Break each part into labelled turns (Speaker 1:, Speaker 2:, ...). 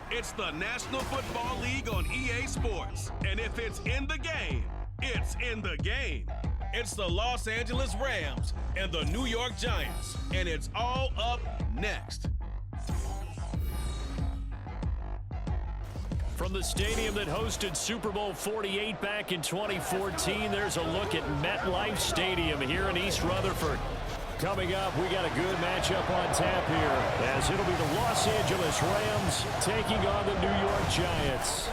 Speaker 1: It's the National Football League on EA Sports. And if it's in the game, it's in the game. It's the Los Angeles Rams and the New York Giants. And it's all up next.
Speaker 2: From the stadium that hosted Super Bowl 48 back in 2014, there's a look at MetLife Stadium here in East Rutherford. Coming up, we got a good matchup on tap here, as it'll be the Los Angeles Rams taking on the New York Giants.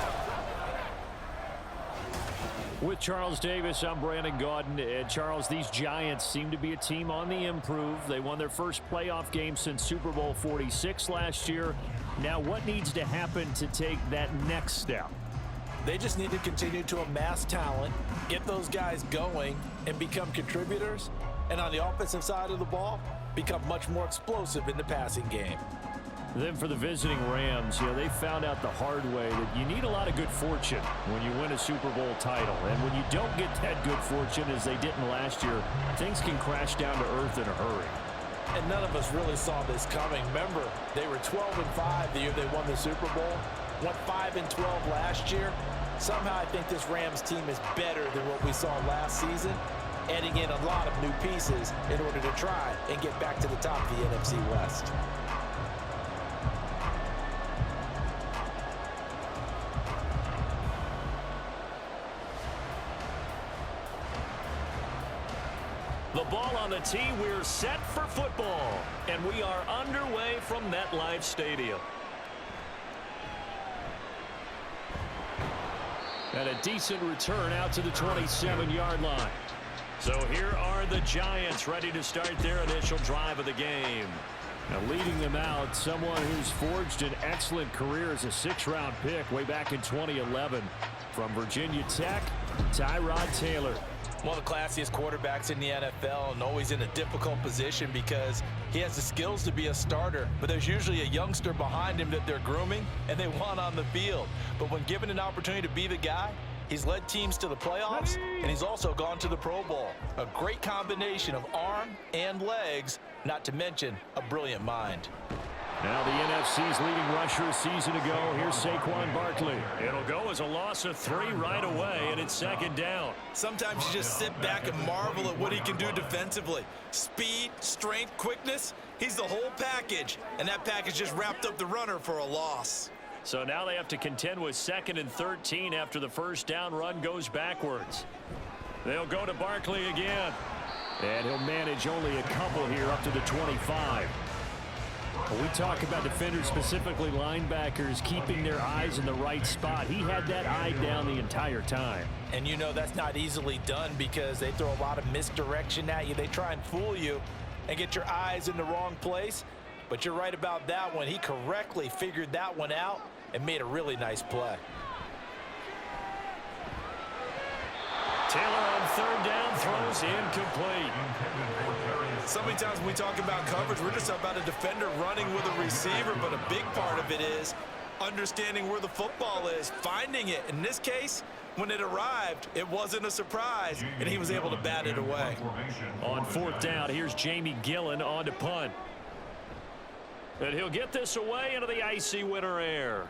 Speaker 2: With Charles Davis, I'm Brandon Gaudin. And Charles, these Giants seem to be a team on the improve. They won their first playoff game since Super Bowl 46 last year. Now, what needs to happen to take that next step?
Speaker 3: They just need to continue to amass talent, get those guys going, and become contributors. And on the offensive side of the ball, become much more explosive in the passing game.
Speaker 2: Then for the visiting Rams, they found out the hard way that you need a lot of good fortune when you win a Super Bowl title. And when you don't get that good fortune, as they didn't last year, things can crash down to earth in a hurry.
Speaker 3: And none of us really saw this coming. Remember, they were 12-5 the year they won the Super Bowl. Went 5-12 last year. Somehow I think this Rams team is better than what we saw last season, adding in a lot of new pieces in order to try and get back to the top of the NFC West.
Speaker 2: The ball on the tee, we're set for football, and we are underway from MetLife Stadium. And a decent return out to the 27-yard line. So here are the Giants ready to start their initial drive of the game. Now leading them out, someone who's forged an excellent career as a 6th-round pick way back in 2011 from Virginia Tech, Tyrod Taylor.
Speaker 3: One of the classiest quarterbacks in the NFL, and always in a difficult position because he has the skills to be a starter, but there's usually a youngster behind him that they're grooming and they want on the field. But when given an opportunity to be the guy, he's led teams to the playoffs, and he's also gone to the Pro Bowl. A great combination of arm and legs, not to mention a brilliant mind.
Speaker 2: Now the NFC's leading rusher a season ago. Here's Saquon Barkley. It'll go as a loss of 3 right away, and it's 2nd down.
Speaker 3: Sometimes you just sit back and marvel at what he can do defensively. Speed, strength, quickness, he's the whole package. And that package just wrapped up the runner for a loss.
Speaker 2: So now they have to contend with 2nd and 13 after the first down run goes backwards. They'll go to Barkley again. And he'll manage only a couple here up to the 25. When we talk about defenders, specifically linebackers, keeping their eyes in the right spot, he had that eye down the entire time.
Speaker 3: And you know that's not easily done because they throw a lot of misdirection at you. They try and fool you and get your eyes in the wrong place. But you're right about that one. He correctly figured that one out and made a really nice play.
Speaker 2: Taylor on 3rd down, throws incomplete.
Speaker 3: So many times when we talk about coverage, we're just about a defender running with a receiver, but a big part of it is understanding where the football is, finding it. In this case, when it arrived, it wasn't a surprise, and he was able to bat it away.
Speaker 2: On 4th down, here's Jamie Gillen on to punt. And he'll get this away into the icy winter air.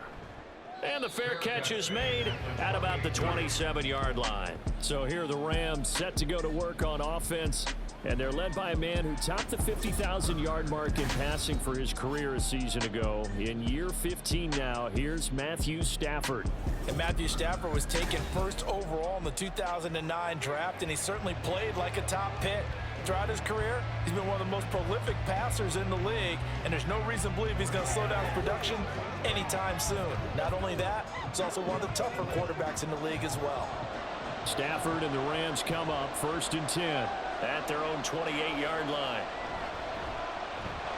Speaker 2: And the fair catch is made at about the 27-yard line. So here are the Rams set to go to work on offense. And they're led by a man who topped the 50,000-yard mark in passing for his career a season ago. In year 15 now, here's Matthew Stafford.
Speaker 3: And Matthew Stafford was taken 1st overall in the 2009 draft, and he certainly played like a top pick. Throughout his career, he's been one of the most prolific passers in the league, and there's no reason to believe he's going to slow down his production anytime soon. Not only that, he's also one of the tougher quarterbacks in the league as well.
Speaker 2: Stafford and the Rams come up 1st and 10 at their own 28-yard line.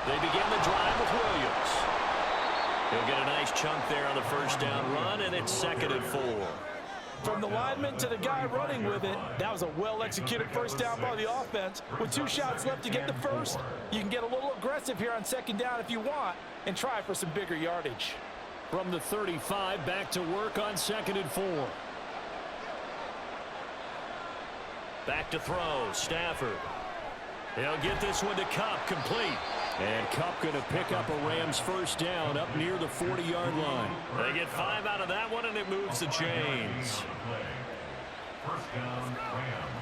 Speaker 2: They begin the drive with Williams. He'll get a nice chunk there on the 1st down run, and it's 2nd and 4.
Speaker 3: From the lineman to the guy running with it, that was a well-executed 1st down by the offense. With 2 shots left to get the first, you can get a little aggressive here on 2nd down if you want and try for some bigger yardage.
Speaker 2: From the 35, back to work on 2nd and 4. Back to throw, Stafford. He'll get this one to Kupp, complete. And Kupp going to pick up a Rams first down up near the 40-yard line. They get 5 out of that one, and it moves the chains.
Speaker 4: First down, Rams.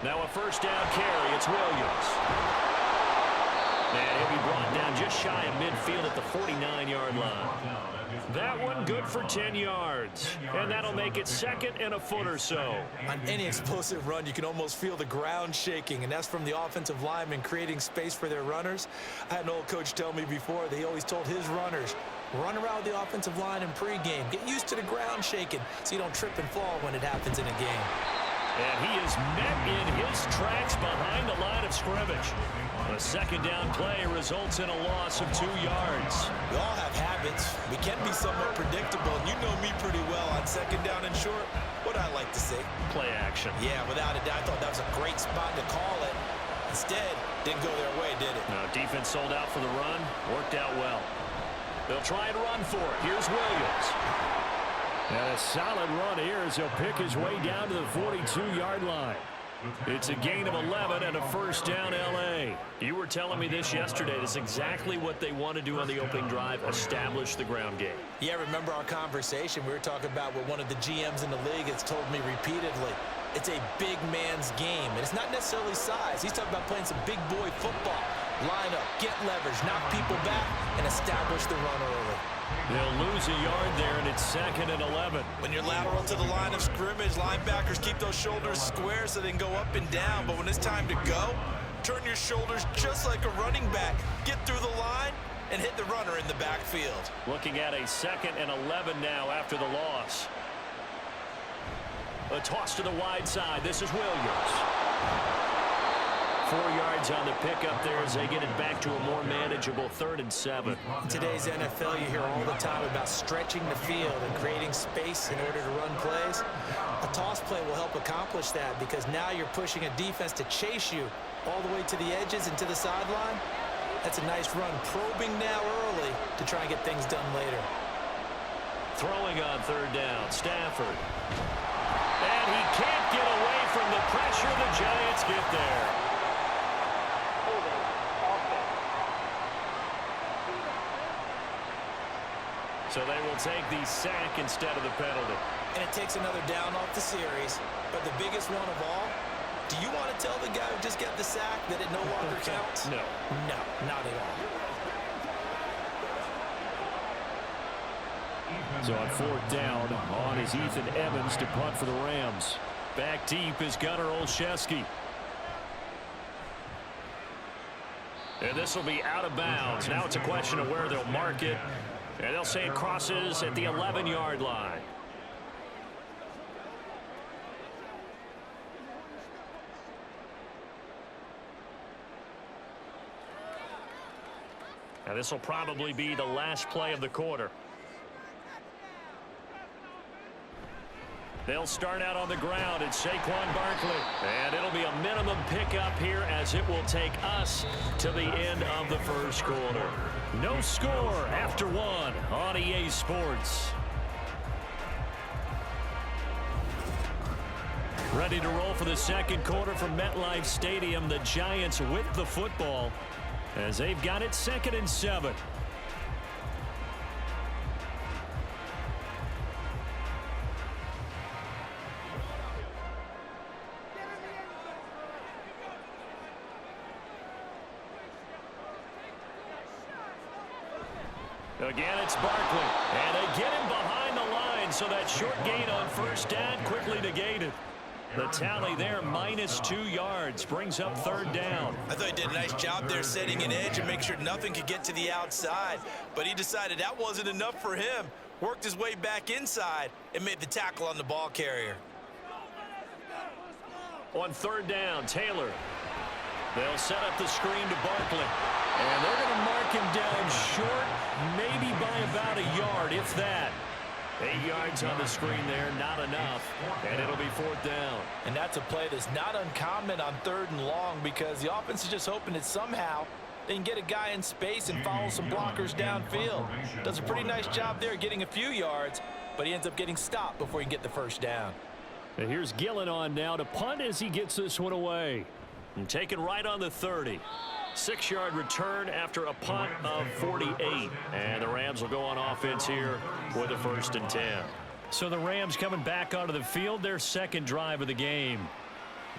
Speaker 2: Now a first down carry. It's Williams. And he'll be brought down just shy of midfield at the 49-yard line. That one good for 10 yards. And that'll make it second and a foot or so.
Speaker 3: On any explosive run, you can almost feel the ground shaking, and that's from the offensive linemen creating space for their runners. I had an old coach tell me before, they always told his runners, run around the offensive line in pregame. Get used to the ground shaking so you don't trip and fall when it happens in a game.
Speaker 2: And he is met in his tracks behind the line of scrimmage. A second down play results in a loss of 2 yards.
Speaker 3: We all have habits. We can be somewhat predictable, and you know me pretty well on second down and short. What I like to say?
Speaker 2: Play action.
Speaker 3: Yeah, without a doubt, I thought that was a great spot to call it. Instead, didn't go their way, did it?
Speaker 2: No, defense sold out for the run. Worked out well. They'll try and run for it. Here's Williams. And a solid run here as he'll pick his way down to the 42-yard line. It's a gain of 11 and a first down, L.A. You were telling me this yesterday. That's exactly what they want to do on the opening drive, establish the ground game.
Speaker 3: Yeah, remember our conversation? We were talking about what one of the GMs in the league has told me repeatedly. It's a big man's game, and it's not necessarily size. He's talking about playing some big boy football. Line up, get leverage, knock people back, and establish the run early.
Speaker 2: They'll lose a yard there, and it's second and 11.
Speaker 3: When you're lateral to the line of scrimmage, linebackers keep those shoulders square so they can go up and down. But when it's time to go, turn your shoulders just like a running back. Get through the line and hit the runner in the backfield.
Speaker 2: Looking at a second and 11 now after the loss. A toss to the wide side. This is Williams. 4 yards on the pickup there as they get it back to a more manageable 3rd and 7.
Speaker 3: In today's NFL, you hear all the time about stretching the field and creating space in order to run plays. A toss play will help accomplish that because now you're pushing a defense to chase you all the way to the edges and to the sideline. That's a nice run, probing now early to try and get things done later.
Speaker 2: Throwing on 3rd down, Stafford. And he can't get away from the pressure. The Giants get there. So they will take the sack instead of the penalty.
Speaker 3: And it takes another down off the series. But the biggest one of all, do you want to tell the guy who just got the sack that it no longer counts?
Speaker 2: No.
Speaker 3: No, not at all.
Speaker 2: So on 4th down, on is Ethan Evans to punt for the Rams. Back deep is Gunnar Olszewski. And this will be out of bounds. Now it's a question of where they'll mark it. And they'll say it crosses at the 11-yard line. Now this will probably be the last play of the quarter. They'll start out on the ground. It's Saquon Barkley. And it'll be a minimum pickup here as it will take us to the end of the first quarter. No score after 1 on EA Sports. Ready to roll for the second quarter from MetLife Stadium. The Giants with the football as they've got it 2nd and 7. Again, it's Barkley. And they get him behind the line, so that short gain on 1st down quickly negated. The tally there, -2 yards, brings up 3rd down.
Speaker 3: I thought he did a nice job there setting an edge and make sure nothing could get to the outside. But he decided that wasn't enough for him. Worked his way back inside and made the tackle on the ball carrier.
Speaker 2: On 3rd down, Taylor. They'll set up the screen to Barkley. And they're going to mark him down short, maybe by about a yard, if that. 8 yards on the screen there, not enough. And it'll be 4th down.
Speaker 3: And that's a play that's not uncommon on 3rd and long because the offense is just hoping that somehow They can get a guy in space and follow some blockers downfield. Does a pretty nice job there getting a few yards, but he ends up getting stopped before he can get the first down.
Speaker 2: And here's Gillen on now to punt as he gets this one away. And taken right on the 30. 6-yard return after a punt of 48. And the Rams will go on offense here with a 1st and 10. So the Rams coming back onto the field, their second drive of the game.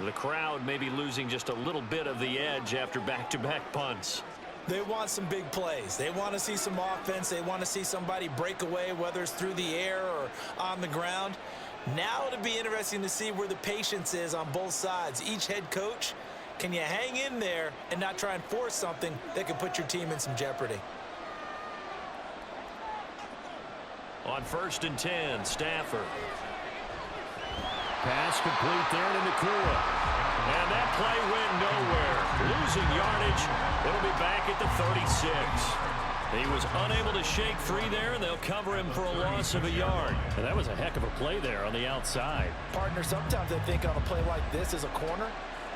Speaker 2: The crowd may be losing just a little bit of the edge after back-to-back punts.
Speaker 3: They want some big plays. They want to see some offense. They want to see somebody break away, whether it's through the air or on the ground. Now it'll be interesting to see where the patience is on both sides. Each head coach, can you hang in there and not try and force something that could put your team in some jeopardy?
Speaker 2: On 1st and 10, Stafford. Pass complete there to Nakua. And that play went nowhere. Losing yardage. It'll be back at the 36. He was unable to shake free there, and they'll cover him for a loss of a yard. And that was a heck of a play there on the outside.
Speaker 3: Partner, sometimes I think on a play like this as a corner,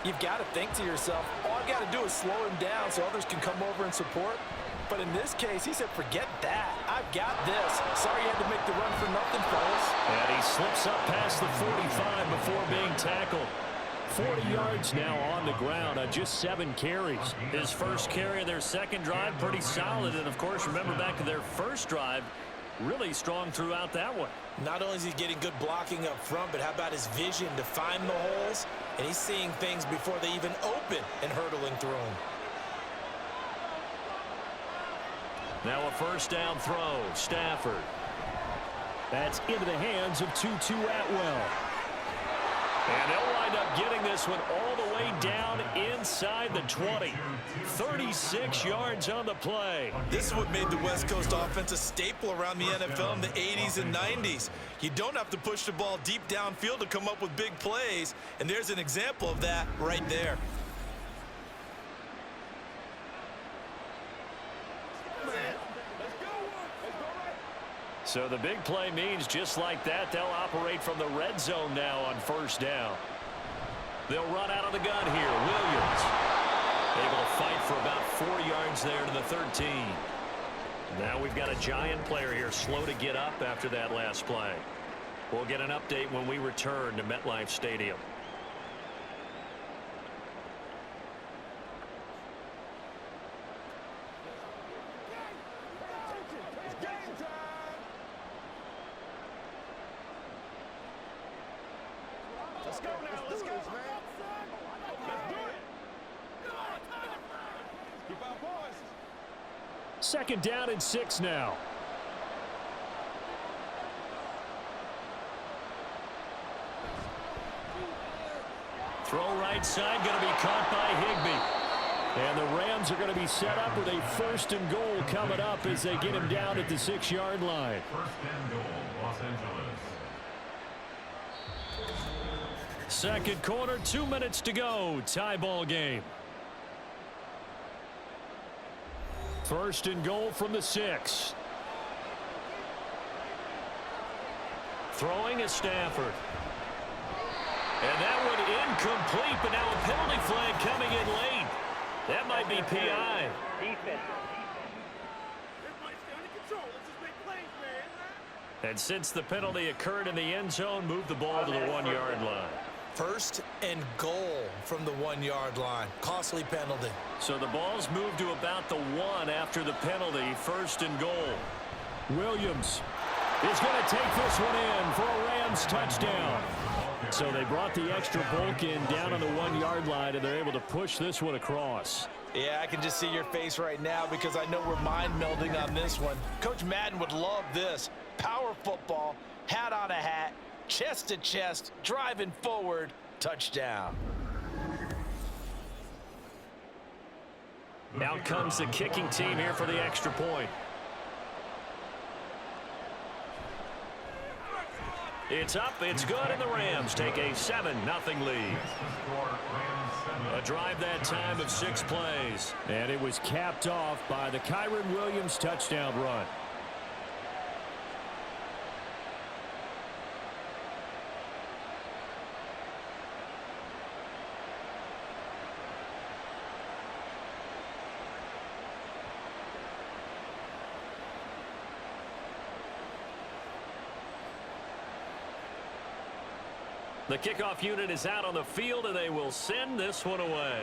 Speaker 3: you've got to think to yourself, all I've got to do is slow him down so others can come over and support. But in this case, he said, forget that. I've got this. Sorry you had to make the run for nothing, fellas.
Speaker 2: And he slips up past the 45 before being tackled. 40 yards now on the ground on just 7 carries. His first carry of their second drive, pretty solid. And, of course, remember back to their first drive, really strong throughout that one.
Speaker 3: Not only is he getting good blocking up front, but how about his vision to find the holes? And he's seeing things before they even open and hurtling through them.
Speaker 2: Now a first down throw, Stafford. That's into the hands of Tutu Atwell. And they'll wind up getting this one all the way down inside the 20. 36 yards on the play.
Speaker 3: This is what made the West Coast offense a staple around the NFL in the 80s and 90s. You don't have to push the ball deep downfield to come up with big plays, and there's an example of that right there.
Speaker 2: So the big play means just like that, they'll operate from the red zone now on first down. They'll run out of the gun here. Williams able to fight for about 4 yards there to the 13. Now we've got a giant player here slow to get up after that last play. We'll get an update when we return to MetLife Stadium.
Speaker 5: Let's go now. Let's go. Let's do it. Keep our boys.
Speaker 2: 2nd down and 6 now. Throw right side, going to be caught by Higbee. And the Rams are going to be set up with a 1st and goal coming up as they get him down at the 6-yard line.
Speaker 4: 1st and goal, Los Angeles.
Speaker 2: Second quarter, 2 minutes to go. Tie ball game. 1st and goal from the 6. Throwing is Stafford. And that one incomplete, but now a penalty flag coming in late. That might be PI. And since the penalty occurred in the end zone, move the ball to the 1-yard line.
Speaker 3: 1st and goal from the 1-yard line. Costly penalty.
Speaker 2: So the ball's moved to about the 1 after the penalty. 1st and goal. Williams is going to take this one in for a Rams touchdown. So they brought the extra bulk in down on the 1-yard line, and they're able to push this one across.
Speaker 3: Yeah, I can just see your face right now because I know we're mind melding on this one. Coach Madden would love this. Power football, hat on a hat, chest to chest, driving forward, touchdown.
Speaker 2: Out comes the kicking team here for the extra point. It's up, it's good, and the Rams take a 7-0 lead. A drive that time of 6 plays. And it was capped off by the Kyren Williams touchdown run. The kickoff unit is out on the field, and they will send this one away.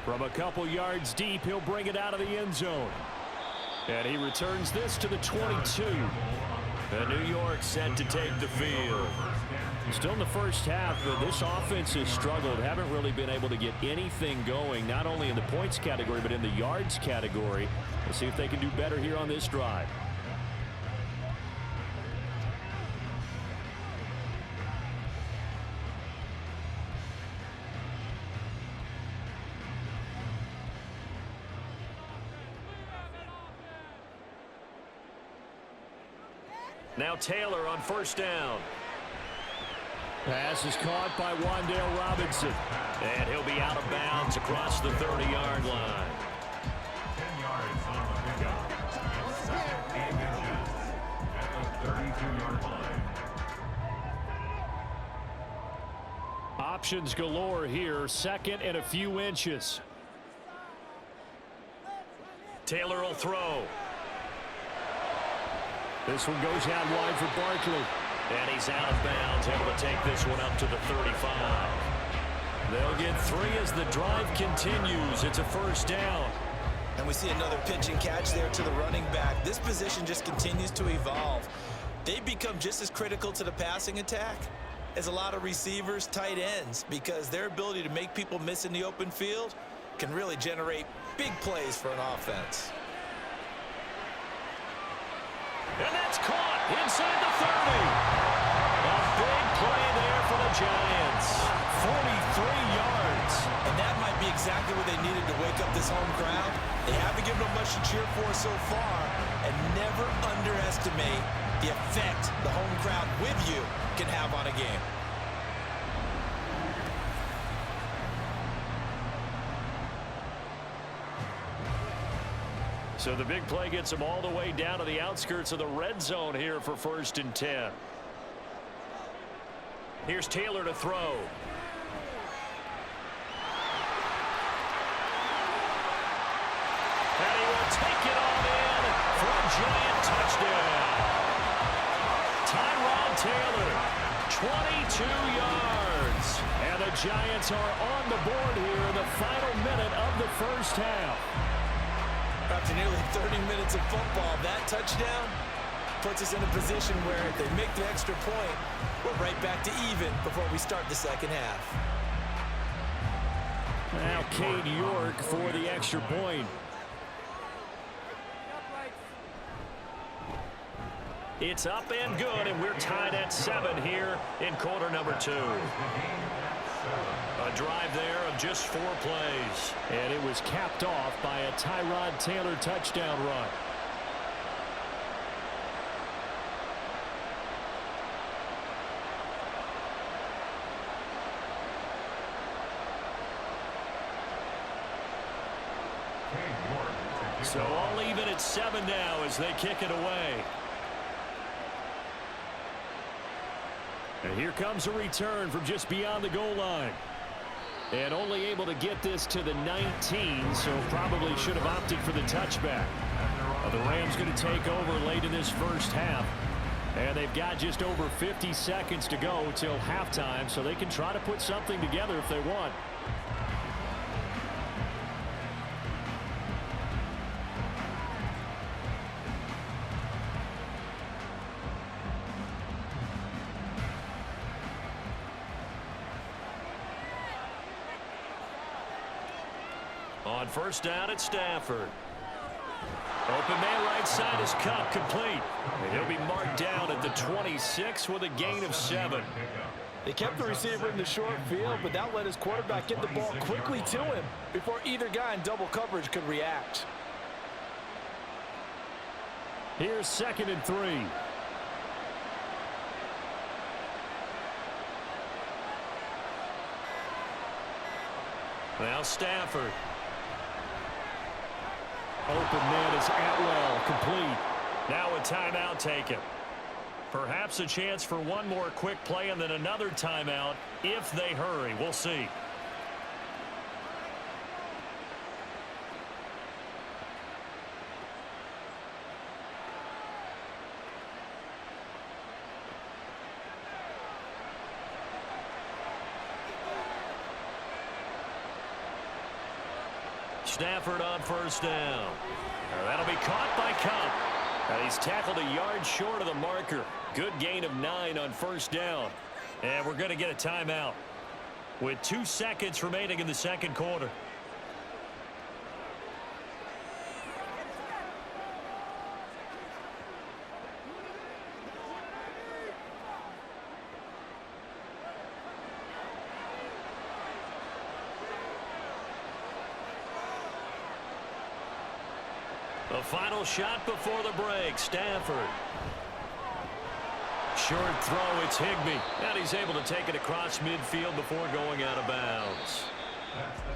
Speaker 2: From a couple yards deep, he'll bring it out of the end zone. And he returns this to the 22. And New York set to take the field. Still in the first half, but this offense has struggled. Haven't really been able to get anything going, not only in the points category, but in the yards category. We'll see if they can do better here on this drive. Now Taylor on first down. Pass is caught by Wan'Dale Robinson. And he'll be out of bounds across the 30-yard line.
Speaker 4: 10 yards on the pickup. Second and inches at the 32-yard line.
Speaker 2: Options galore here. Second and a few inches. Taylor will throw. This one goes out wide for Barkley. And he's out of bounds, able to take this one up to the 35. They'll get 3 as the drive continues. It's a first down.
Speaker 3: And we see another pitch and catch there to the running back. This position just continues to evolve. They become just as critical to the passing attack as a lot of receivers, tight ends, because their ability to make people miss in the open field can really generate big plays for an offense.
Speaker 2: And that's caught inside the 30. A big play there for the Giants. 43 yards.
Speaker 3: And that might be exactly what they needed to wake up this home crowd. They haven't given them much to cheer for so far. And never underestimate the effect the home crowd with you can have on a game.
Speaker 2: So the big play gets them all the way down to the outskirts of the red zone here for 1st and 10. Here's Taylor to throw. And he will take it on in for a giant touchdown. Tyrod Taylor, 22 yards. And the Giants are on the board here in the final minute of the first half.
Speaker 3: After nearly 30 minutes of football, that touchdown puts us in a position where if they make the extra point, we're right back to even before we start the second half.
Speaker 2: Now Cade York for the extra point. It's up and good, and we're tied at 7 here in quarter number 2. A drive there of just 4 plays. And it was capped off by a Tyrod Taylor touchdown run. So all even at 7 now as they kick it away. And here comes a return from just beyond the goal line. And only able to get this to the 19, so probably should have opted for the touchback. The Rams going to take over late in this first half. And they've got just over 50 seconds to go till halftime, so they can try to put something together if they want. On first down at Stafford. Open man right side is cut complete. And he'll be marked down at the 26 with a gain of 7.
Speaker 3: They kept the receiver in the short field, but that let his quarterback get the ball quickly to him before either guy in double coverage could react.
Speaker 2: Here's 2nd and 3. Now Stafford. Open man is Atwell, complete. Now a timeout taken. Perhaps a chance for one more quick play and then another timeout if they hurry. We'll see. Stafford on first down. That'll be caught by Cup. And he's tackled a yard short of the marker. Good gain of 9 on first down. And we're going to get a timeout with 2 seconds remaining in the second quarter. The final shot before the break, Stafford. Short throw, it's Higbee. And he's able to take it across midfield before going out of bounds.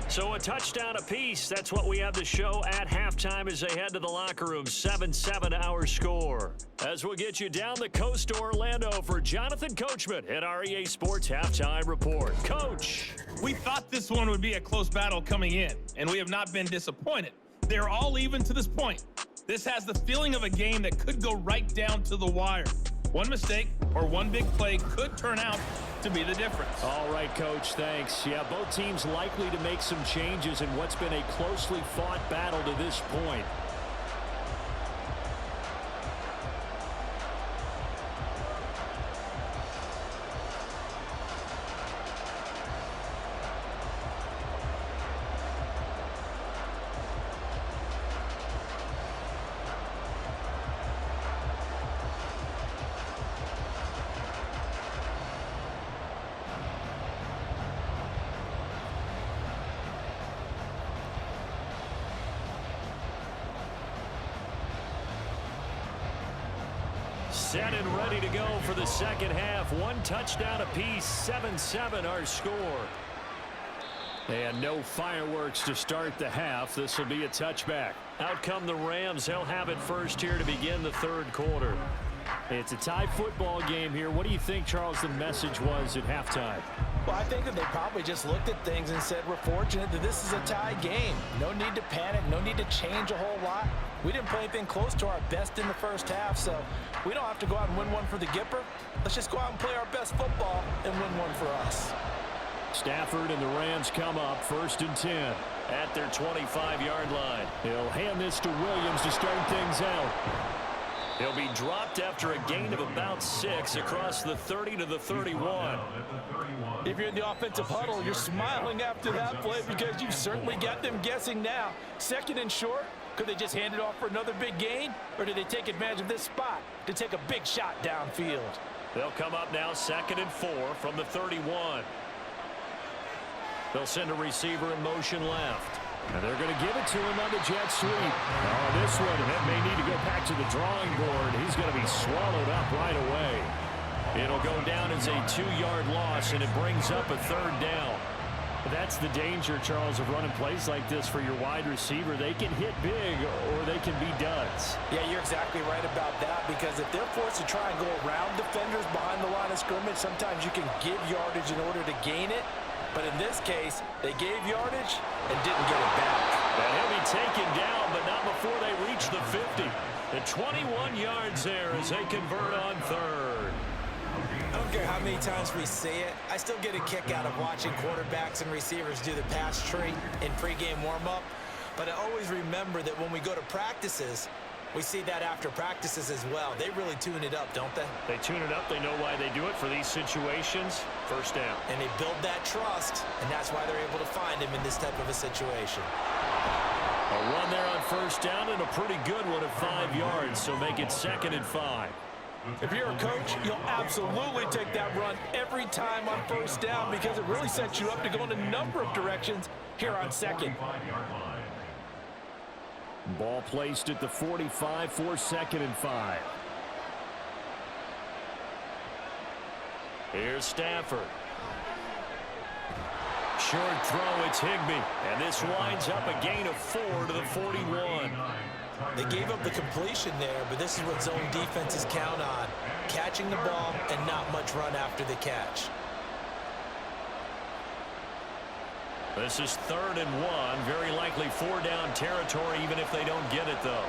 Speaker 2: So a touchdown apiece. That's what we have to show at halftime as they head to the locker room. 7-7 our score. As we'll get you down the coast to Orlando for Jonathan Coachman at our EA Sports Halftime Report. Coach.
Speaker 6: We thought this one would be a close battle coming in, and we have not been disappointed. They're all even to this point. This has the feeling of a game that could go right down to the wire. One mistake or one big play could turn out to be the difference.
Speaker 2: All right, Coach, thanks. Yeah, both teams likely to make some changes in what's been a closely fought battle to this point. Set and ready to go for the second half. One touchdown apiece, 7-7 our score. And no fireworks to start the half. This will be a touchback. Out come the Rams. They'll have it first here to begin the third quarter. It's a tie football game here. What do you think, Charles, the message was at halftime?
Speaker 3: Well, I think that they probably just looked at things and said, we're fortunate that this is a tie game. No need to panic. No need to change a whole lot. We didn't play anything close to our best in the first half, so we don't have to go out and win one for the Gipper. Let's just go out and play our best football and win one for us.
Speaker 2: Stafford and the Rams come up 1st and 10 at their 25-yard line. He'll hand this to Williams to start things out. He'll be dropped after a gain of about 6 across the 30 to the 31.
Speaker 3: If you're in the offensive huddle, you're smiling after that play because you've certainly got them guessing now. 2nd and short, could they just hand it off for another big gain? Or did they take advantage of this spot to take a big shot downfield?
Speaker 2: They'll come up now 2nd and 4 from the 31. They'll send a receiver in motion left. And they're going to give it to him on the jet sweep. Oh, this one, that may need to go back to the drawing board. He's going to be swallowed up right away. It'll go down as a 2-yard loss, and it brings up a 3rd down. That's the danger, Charles, of running plays like this for your wide receiver. They can hit big or they can be duds.
Speaker 3: Yeah, you're exactly right about that, because if they're forced to try and go around defenders behind the line of scrimmage, sometimes you can give yardage in order to gain it. But in this case, they gave yardage and didn't get it back.
Speaker 2: And he'll be taken down, but not before they reach the 50. The 21 yards there as they convert on 3rd.
Speaker 7: I don't care how many times we say it, I still get a kick out of watching quarterbacks and receivers do the pass tree in pregame warm-up. But I always remember that when we go to practices, we see that after practices as well. They really tune it up, don't they?
Speaker 2: They tune it up. They know why they do it for these situations. 1st down.
Speaker 7: And they build that trust, and that's why they're able to find him in this type of a situation.
Speaker 2: A run there on 1st down and a pretty good one of 5 yards, so make it 2nd and 5.
Speaker 3: If you're a coach, you'll absolutely take that run every time on 1st down because it really sets you up to go in a number of directions here on 2nd.
Speaker 2: Ball placed at the 45 for 2nd and 5. Here's Stafford. Short throw, it's Higbee. And this winds up a gain of 4 to the 41.
Speaker 7: They gave up the completion there, but this is what zone defenses count on. Catching the ball and not much run after the catch.
Speaker 2: This is 3rd and 1. Very likely 4-down territory, even if they don't get it, though.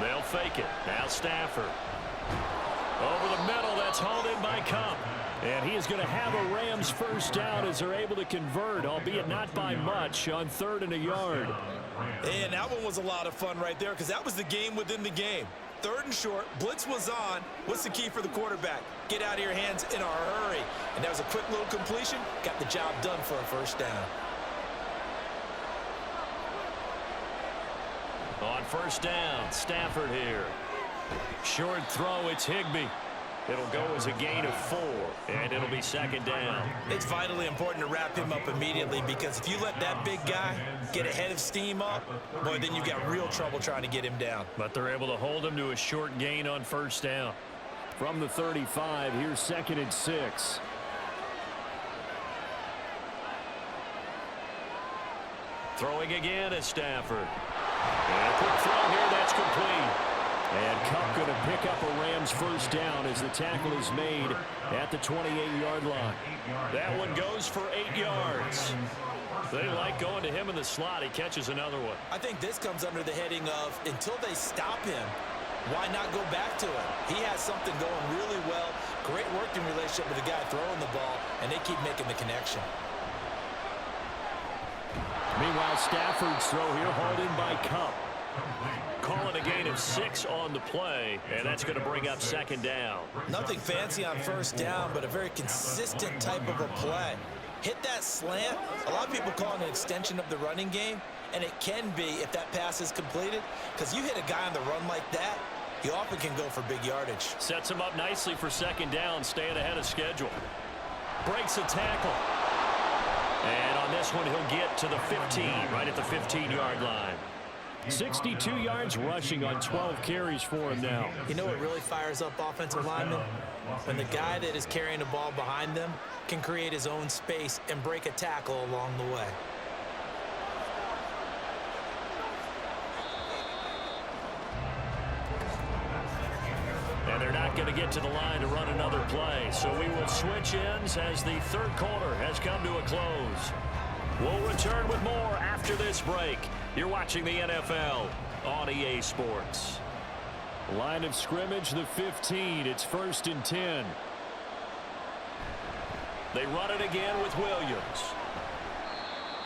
Speaker 2: They'll fake it. Now Stafford. Over the middle, that's hauled in by Cup. And he is going to have a Rams first down as they're able to convert, albeit not by much, on 3rd and a yard.
Speaker 7: And that one was a lot of fun right there because that was the game within the game. 3rd and short, blitz was on. What's the key for the quarterback? Get out of your hands in a hurry. And that was a quick little completion. Got the job done for a first down.
Speaker 2: On 1st down, Stafford here. Short throw, it's Higbee. It'll go as a gain of 4, and it'll be 2nd down.
Speaker 7: It's vitally important to wrap him up immediately because if you let that big guy get ahead of steam up, boy, then you've got real trouble trying to get him down.
Speaker 2: But they're able to hold him to a short gain on 1st down. From the 35, here's 2nd and 6. Throwing again is Stafford. And a quick throw here, that's complete. And Kupp going to pick up a Rams first down as the tackle is made at the 28-yard line. That one goes for 8 yards. They like going to him in the slot. He catches another one.
Speaker 7: I think this comes under the heading of until they stop him, why not go back to him? He has something going really well. Great working relationship with the guy throwing the ball, and they keep making the connection.
Speaker 2: Meanwhile, Stafford's throw here hauled in by Kupp. Calling a gain of 6 on the play, and that's going to bring up 2nd down.
Speaker 7: Nothing fancy on 1st down, but a very consistent type of a play. Hit that slant. A lot of people call it an extension of the running game, and it can be if that pass is completed, because you hit a guy on the run like that, he often can go for big yardage.
Speaker 2: Sets him up nicely for 2nd down, staying ahead of schedule. Breaks a tackle. And on this one, he'll get to the 15, right at the 15-yard line. 62 yards rushing on 12 carries for him now.
Speaker 7: You know what really fires up offensive linemen? When the guy that is carrying the ball behind them can create his own space and break a tackle along the way.
Speaker 2: And they're not going to get to the line to run another play. So we will switch ends as the 3rd quarter has come to a close. We'll return with more after this break. You're watching the NFL on EA Sports. Line of scrimmage, the 15. It's 1st and 10. They run it again with Williams.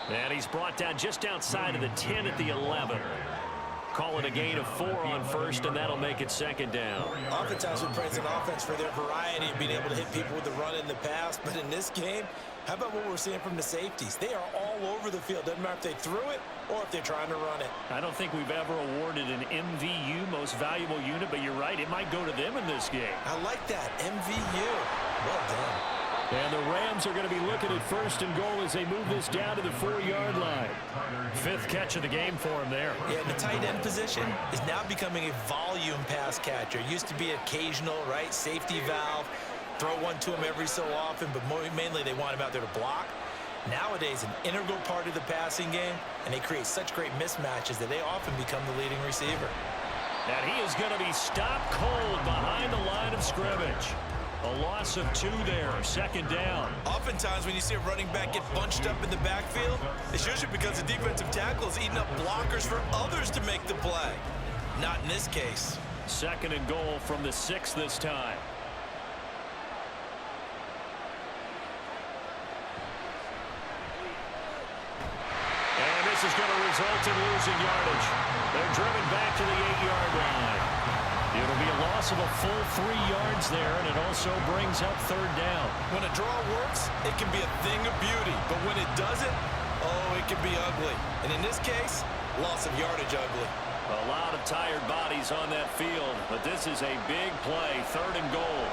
Speaker 2: And he's brought down just outside of the 10 at the 11. Call it a gain of 4 on 1st, and that'll make it 2nd down.
Speaker 7: Oftentimes we praise an offense for their variety of being able to hit people with the run in the pass, but in this game, how about what we're seeing from the safeties? They are all over the field. Doesn't matter if they threw it or if they're trying to run it.
Speaker 2: I don't think we've ever awarded an MVU, most valuable unit, but you're right, it might go to them in this game.
Speaker 7: I like that, MVU. Well done.
Speaker 2: And the Rams are going to be looking at 1st and goal as they move this down to the 4-yard line. 5th catch of the game for him there.
Speaker 7: Yeah, the tight end position is now becoming a volume pass catcher. Used to be occasional, right, safety valve. Throw one to him every so often, but mainly they want him out there to block. Nowadays, an integral part of the passing game, and they create such great mismatches that they often become the leading receiver.
Speaker 2: And he is going to be stopped cold behind the line of scrimmage. A loss of 2 there, 2nd down.
Speaker 7: Oftentimes when you see a running back get bunched up in the backfield, it's usually because the defensive tackle is eating up blockers for others to make the play. Not in this case.
Speaker 2: 2nd and goal from the 6 this time. And this is going to result in losing yardage. They're driven back to the 8-yard line. It'll be a loss of a full 3 yards there, and it also brings up 3rd down.
Speaker 7: When a draw works, it can be a thing of beauty. But when it doesn't, oh, it can be ugly. And in this case, loss of yardage ugly.
Speaker 2: A lot of tired bodies on that field, but this is a big play, 3rd and goal.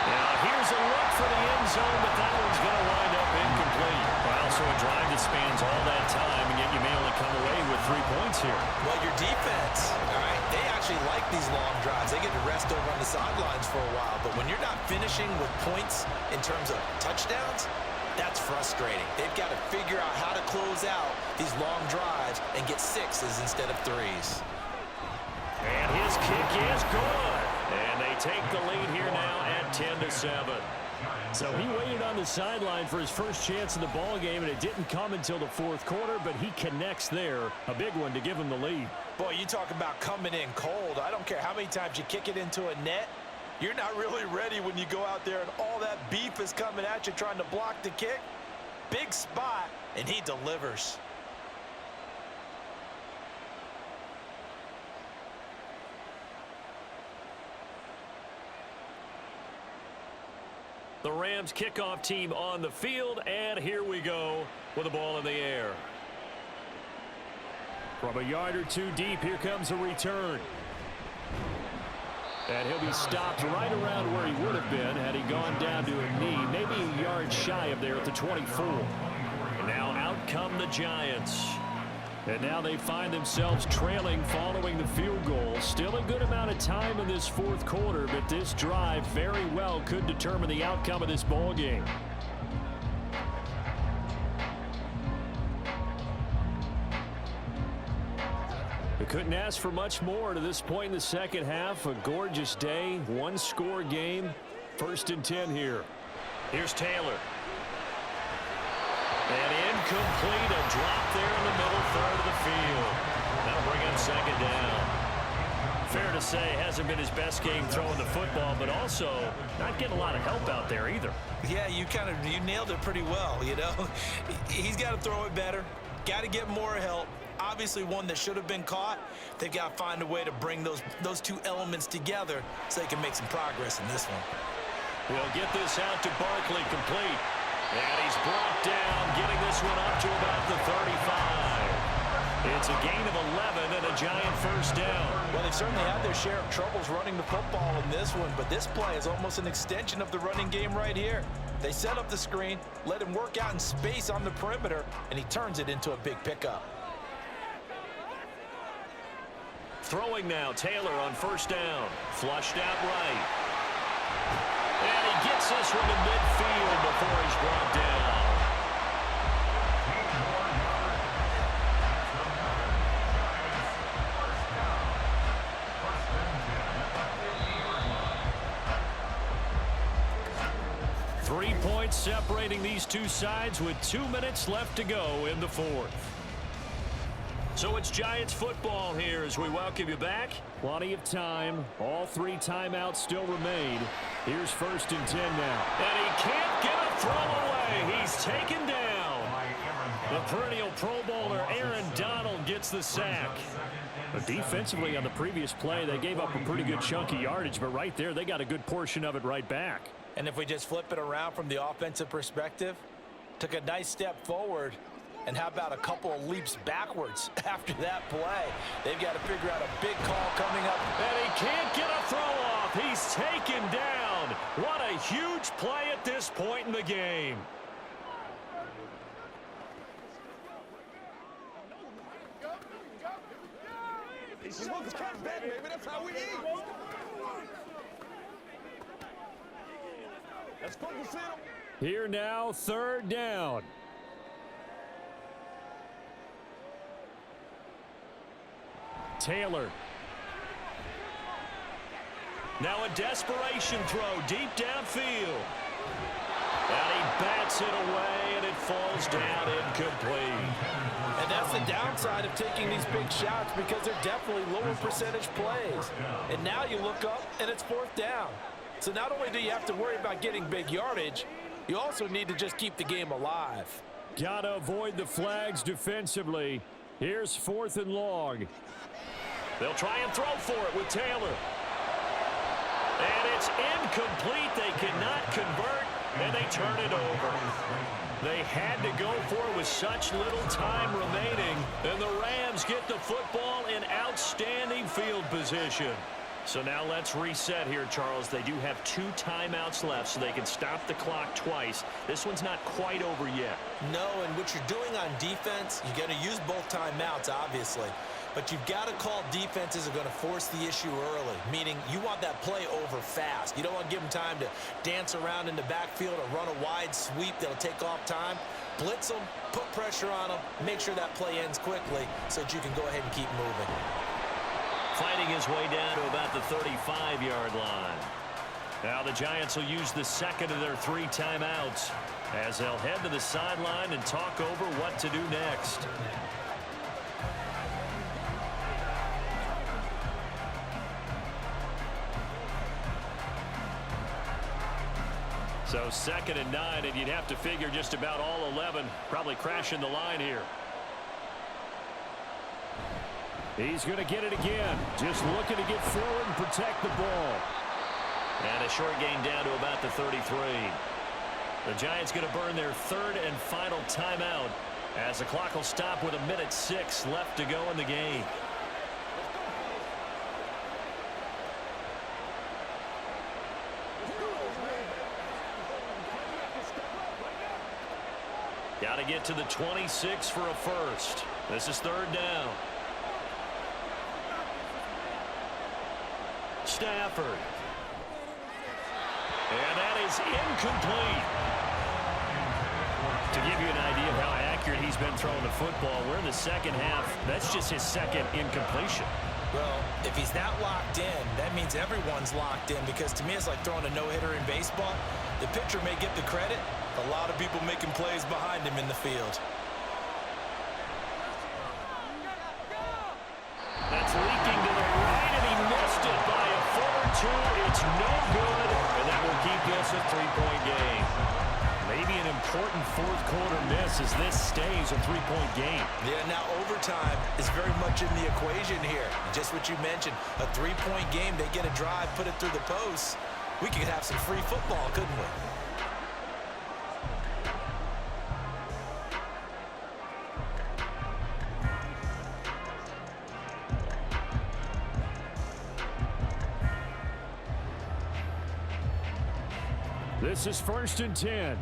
Speaker 2: Now here's a look for the end zone, but that one's going to wind up incomplete. Well, so a drive that spans all that time, and yet you may only come away with 3 points here.
Speaker 7: Well, your defense, all right, they actually like these long drives. They get to rest over on the sidelines for a while, but when you're not finishing with points in terms of touchdowns, that's frustrating. They've got to figure out how to close out these long drives and get 6s instead of 3s.
Speaker 2: And his kick is good. And they take the lead here now at 10-7. So he waited on the sideline for his first chance in the ball game, and it didn't come until the 4th quarter, but he connects there. A big one to give him the lead.
Speaker 7: Boy, you talk about coming in cold. I don't care how many times you kick it into a net.
Speaker 3: You're not really ready when you go out there and all that beef is coming at you trying to block the kick. Big spot, and he delivers.
Speaker 2: The Rams kickoff team on the field, and here we go with the ball in the air. From a yard or two deep, here comes a return. And he'll be stopped right around where he would have been had he gone down to a knee, maybe a yard shy of there at the 24. And now out come the Giants. And now they find themselves trailing following the field goal. Still a good amount of time in this fourth quarter, but this drive very well could determine the outcome of this ball game. We couldn't ask for much more to this point in the second half. A gorgeous day, one-score game. 1st and 10 here. Here's Taylor. And incomplete, a drop there in the middle third of the field. That'll bring up 2nd down. Fair to say, hasn't been his best game throwing the football, but also not getting a lot of help out there either.
Speaker 7: Yeah, you nailed it pretty well, you know. He's got to throw it better. Got to get more help. Obviously one that should have been caught. They've got to find a way to bring those two elements together so they can make some progress in this one.
Speaker 2: We'll get this out to Barkley, complete. And he's brought down, getting this one up to about the 35. It's a gain of 11 and a Giant 1st down.
Speaker 3: Well, they've certainly had their share of troubles running the football in this one, but this play is almost an extension of the running game right here. They set up the screen, let him work out in space on the perimeter, and he turns it into a big pickup.
Speaker 2: Throwing now, Taylor on 1st down. Flushed out right. And he gets this one to midfield before he's brought down. Three points separating these two sides with 2 minutes left to go in the 4th. So it's Giants football here as we welcome you back. Plenty of time. All 3 timeouts still remain. Here's 1st and 10 now. And he can't get a throw away. He's taken down. The perennial Pro Bowler Aaron Donald gets the sack. But defensively on the previous play, they gave up a pretty good chunk of yardage, but right there, they got a good portion of it right back.
Speaker 7: And if we just flip it around from the offensive perspective, took a nice step forward. And how about a couple of leaps backwards after that play? They've got to figure out a big call coming up.
Speaker 2: And he can't get a throw off. He's taken down. What a huge play at this point in the game.
Speaker 5: That's how we eat. Let's focus in.
Speaker 2: Here now, 3rd down. Taylor. Now a desperation throw deep downfield. And he bats it away, and it falls down incomplete.
Speaker 3: And that's the downside of taking these big shots because they're definitely lower percentage plays. And now you look up, and it's 4th down. So not only do you have to worry about getting big yardage, you also need to just keep the game alive.
Speaker 2: Gotta avoid the flags defensively. Here's 4th and long. They'll try and throw for it with Taylor. And it's incomplete. They cannot convert, and they turn it over. They had to go for it with such little time remaining, and the Rams get the football in outstanding field position. So now let's reset here, Charles. They do have 2 timeouts left, so they can stop the clock twice. This one's not quite over yet.
Speaker 7: No, and what you're doing on defense, you got to use both timeouts, obviously. But you've got to call defenses are going to force the issue early, meaning you want that play over fast. You don't want to give them time to dance around in the backfield or run a wide sweep that'll take off time. Blitz them, put pressure on them, make sure that play ends quickly so that you can go ahead and keep moving.
Speaker 2: Fighting his way down to about the 35-yard line. Now the Giants will use the 2nd of their 3 timeouts as they'll head to the sideline and talk over what to do next. So 2nd and 9, and you'd have to figure just about all 11 probably crashing the line here. He's going to get it again. Just looking to get forward and protect the ball. And a short gain down to about the 33. The Giants going to burn their 3rd and final timeout as the clock will stop with 1:06 left to go in the game. Got to get to the 26 for a first. This is 3rd down. Stafford. And that is incomplete. To give you an idea of how accurate he's been throwing the football, we're in the 2nd half. That's just his 2nd incompletion.
Speaker 7: Well, if he's that locked in, that means everyone's locked in, because to me it's like throwing a no-hitter in baseball. The pitcher may get the credit. A lot of people making plays behind him in the field.
Speaker 2: That's leaking to the right, and he missed it by a foot or two. It's no good, and that will keep this a 3-point game. Maybe an important 4th quarter miss as this stays a 3-point game.
Speaker 7: Yeah, now overtime is very much in the equation here. Just what you mentioned, a 3-point game. They get a drive, put it through the posts. We could have some free football, couldn't we?
Speaker 2: This is 1st and 10.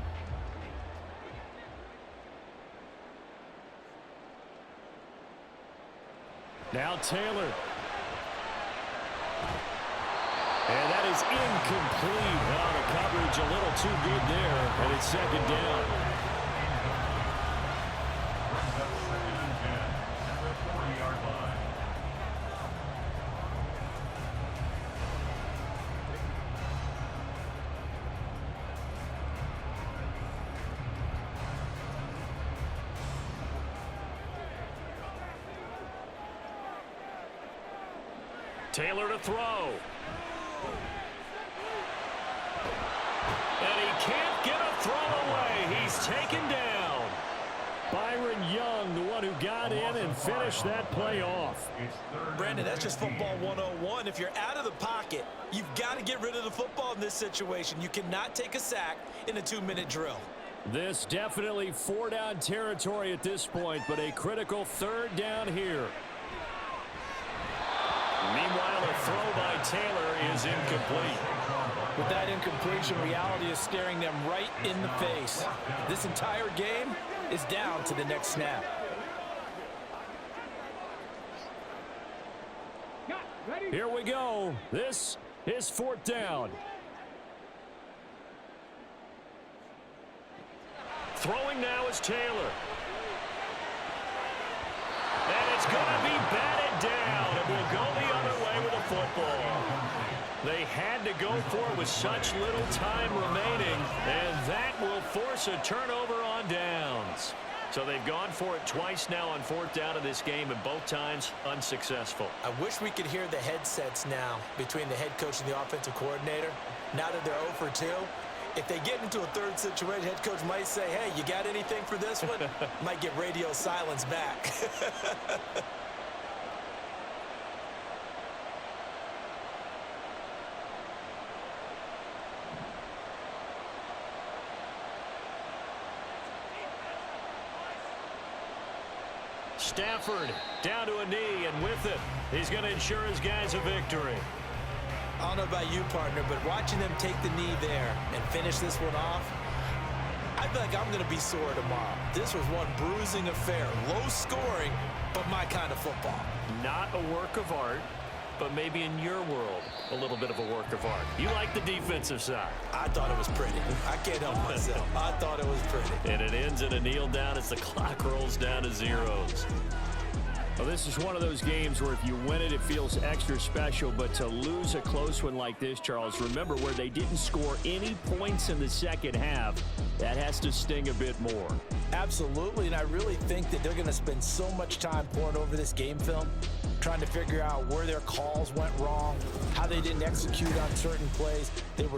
Speaker 2: Now Taylor. And that is incomplete. Oh, the coverage a little too good there, and it's 2nd down.
Speaker 4: Brings up 2nd and 10 at the 40-yard line.
Speaker 2: Taylor to throw. And he can't get a throw away. He's taken down. Byron Young, the one who got in and finished that play off.
Speaker 7: Brandon, that's just football 101. If you're out of the pocket, you've got to get rid of the football in this situation. You cannot take a sack in a 2-minute drill.
Speaker 2: This definitely 4-down territory at this point, but a critical 3rd down here. Meanwhile, a throw by Taylor is incomplete.
Speaker 7: With that incompletion, reality is staring them right in the face. This entire game is down to the next snap.
Speaker 2: Here we go. This is 4th down. Throwing now is Taylor. And it's going to be batted down. It will go the other way with a football. They had to go for it with such little time remaining, and that will force a turnover on downs. So they've gone for it twice now on 4th down in this game, and both times unsuccessful.
Speaker 7: I wish we could hear the headsets now between the head coach and the offensive coordinator. Now that they're 0 for 2, if they get into a 3rd situation, head coach might say, hey, you got anything for this one? Might get radio silence back.
Speaker 2: Stafford down to a knee, and with it, he's going to ensure his guys a victory.
Speaker 7: I don't know about you, partner, but watching them take the knee there and finish this one off, I feel like I'm going to be sore tomorrow. This was one bruising affair. Low scoring, but my kind of football.
Speaker 2: Not a work of art, but maybe in your world, a little bit of a work of art. You like the defensive side.
Speaker 7: I thought it was pretty. I can't help myself. I thought it was pretty.
Speaker 2: And it ends in a kneel down as the clock rolls down to zeros. Well, this is one of those games where if you win it, it feels extra special. But to lose a close one like this, Charles, remember where they didn't score any points in the 2nd half, that has to sting a bit more.
Speaker 7: Absolutely, and I really think that they're going to spend so much time pouring over this game film, trying to figure out where their calls went wrong, how they didn't execute on certain plays. They were